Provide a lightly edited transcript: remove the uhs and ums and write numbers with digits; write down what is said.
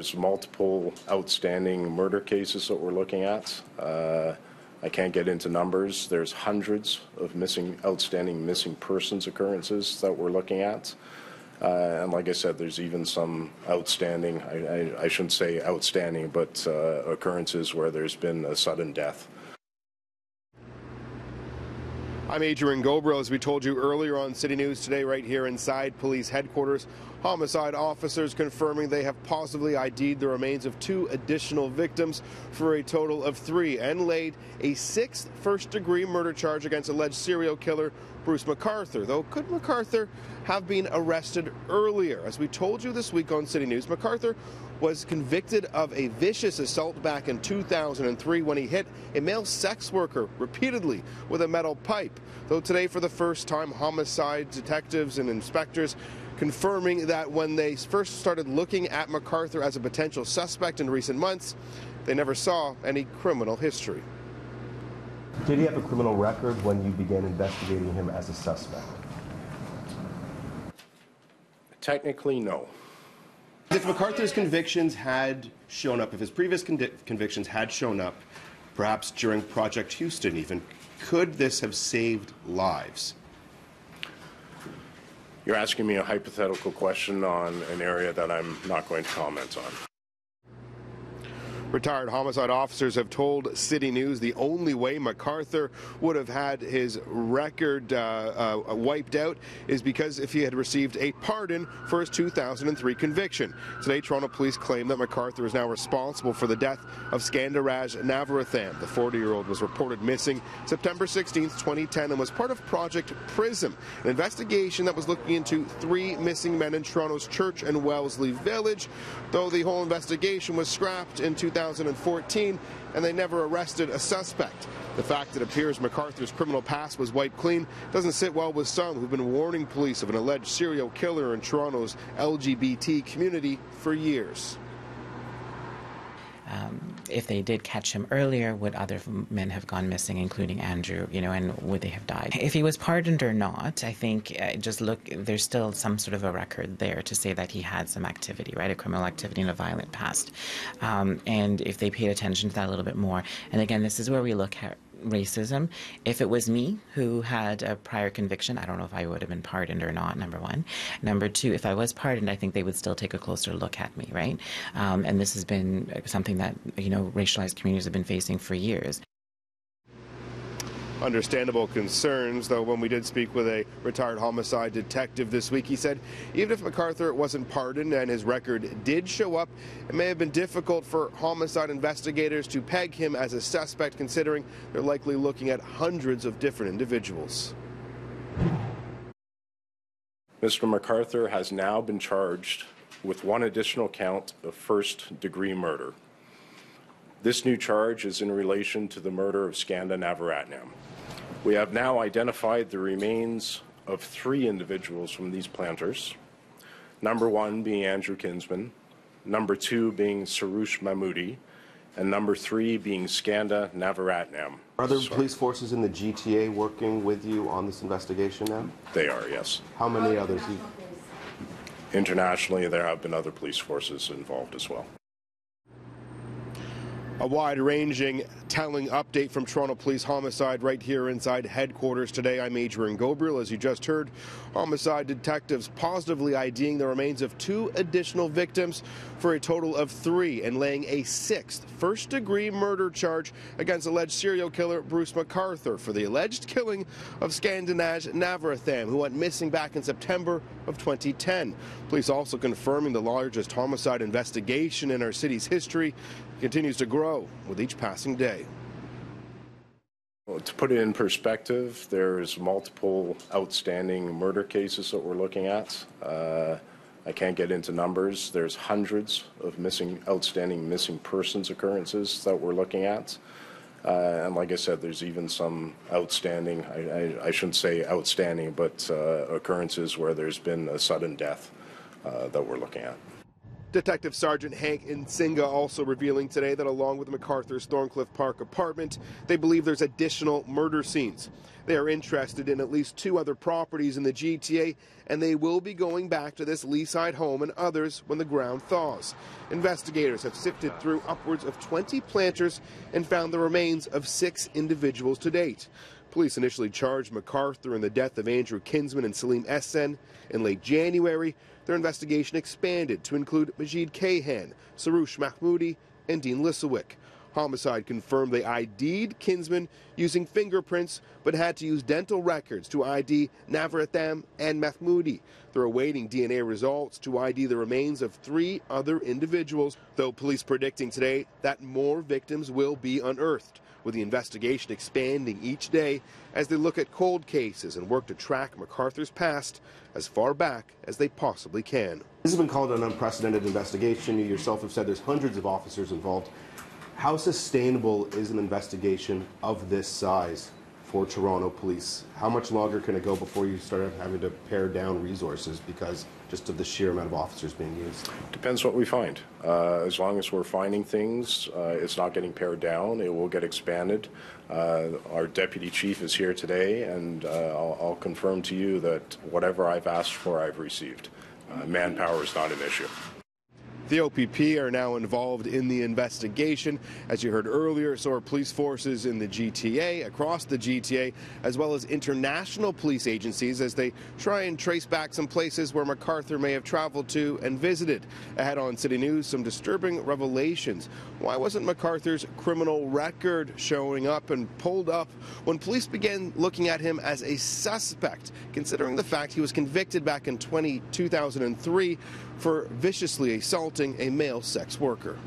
There's multiple outstanding murder cases that we're looking at. I can't get into numbers. There's hundreds of outstanding missing persons occurrences that we're looking at. And like I said, there's even some outstanding, I shouldn't say outstanding, but occurrences where there's been a sudden death. I'm Adrian Gobriel. As we told you earlier on City News Today, right here inside police headquarters, homicide officers confirming they have positively ID'd the remains of 2 additional victims for a total of 3 and laid a 6th first-degree murder charge against alleged serial killer Bruce McArthur. Though, could McArthur have been arrested earlier? As we told you this week on City News, McArthur was convicted of a vicious assault back in 2003 when he hit a male sex worker repeatedly with a metal pipe. Though today, for the first time, homicide detectives and inspectors confirming that when they first started looking at McArthur as a potential suspect in recent months, they never saw any criminal history. Did he have a criminal record when you began investigating him as a suspect? Technically, no. If McArthur's convictions had shown up, if his previous convictions had shown up, perhaps during Project Houston even, could this have saved lives? You're asking me a hypothetical question on an area that I'm not going to comment on. Retired homicide officers have told City News the only way McArthur would have had his record wiped out is because if he had received a pardon for his 2003 conviction. Today, Toronto police claim that McArthur is now responsible for the death of Skandaraj Navarathan. The 40-year-old was reported missing September 16, 2010, and was part of Project Prism, an investigation that was looking into 3 missing men in Toronto's Church and Wellesley Village, though the whole investigation was scrapped in 2014 and they never arrested a suspect. The fact it appears McArthur's criminal past was wiped clean doesn't sit well with some who've been warning police of an alleged serial killer in Toronto's LGBT community for years. If they did catch him earlier, would other men have gone missing, including Andrew, and would they have died? If he was pardoned or not, I think there's still some sort of a record there to say that he had some activity, right, a criminal activity and a violent past. And if they paid attention to that a little bit more, and again, this is where we look at racism. If it was me who had a prior conviction, I don't know if I would have been pardoned or not, number one. Number two, if I was pardoned, I think they would still take a closer look at me, right? And this has been something that, racialized communities have been facing for years. Understandable concerns, though when we did speak with a retired homicide detective this week, he said even if McArthur wasn't pardoned and his record did show up, it may have been difficult for homicide investigators to peg him as a suspect, considering they're likely looking at hundreds of different individuals. Mr. McArthur has now been charged with 1 additional count of first-degree murder. This new charge is in relation to the murder of Skanda Navaratnam. We have now identified the remains of 3 individuals from these planters, number 1 being Andrew Kinsman, number 2 being Sarush Mahmoodi, and number 3 being Skanda Navaratnam. Are there police forces in the GTA working with you on this investigation now? They are, yes. How many others? Internationally, there have been other police forces involved as well. A wide-ranging, telling update from Toronto Police Homicide right here inside headquarters today. I'm Adrian Gobriel. As you just heard, homicide detectives positively IDing the remains of 2 additional victims for a total of 3 and laying a 6th first-degree murder charge against alleged serial killer Bruce McArthur for the alleged killing of Skandaraj Navarathan, who went missing back in September of 2010. Police also confirming the largest homicide investigation in our city's history continues to grow with each passing day. Well, to put it in perspective, there's multiple outstanding murder cases that we're looking at. I can't get into numbers. There's hundreds of outstanding missing persons occurrences that we're looking at. And like I said, there's even some outstanding, I shouldn't say outstanding, but occurrences where there's been a sudden death that we're looking at. Detective Sergeant Hank Nsinga also revealing today that along with McArthur's Thorncliffe Park apartment, they believe there's additional murder scenes. They are interested in at least 2 other properties in the GTA, and they will be going back to this Leaside home and others when the ground thaws. Investigators have sifted through upwards of 20 planters and found the remains of 6 individuals to date. Police initially charged McArthur in the death of Andrew Kinsman and Salim Essen in late January. Their investigation expanded to include Majid Kayhan, Saroush Mahmoudi, and Dean Lissawick. Homicide confirmed they ID'd Kinsman using fingerprints, but had to use dental records to ID Navaratham and Mahmoudi. They're awaiting DNA results to ID the remains of 3 other individuals, though police predicting today that more victims will be unearthed, with the investigation expanding each day as they look at cold cases and work to track McArthur's past as far back as they possibly can. This has been called an unprecedented investigation. You yourself have said there's hundreds of officers involved. How sustainable is an investigation of this size for Toronto Police? How much longer can it go before you start having to pare down resources because just of the sheer amount of officers being used? Depends what we find. As long as we're finding things, it's not getting pared down. It will get expanded. Our deputy chief is here today, and I'll confirm to you that whatever I've asked for, I've received. Manpower is not an issue. The OPP are now involved in the investigation. As you heard earlier, so are police forces in the GTA, across the GTA, as well as international police agencies as they try and trace back some places where McArthur may have traveled to and visited. Ahead on City News, some disturbing revelations. Why wasn't McArthur's criminal record showing up and pulled up when police began looking at him as a suspect, considering the fact he was convicted back in 2003 for viciously assaulting a male sex worker?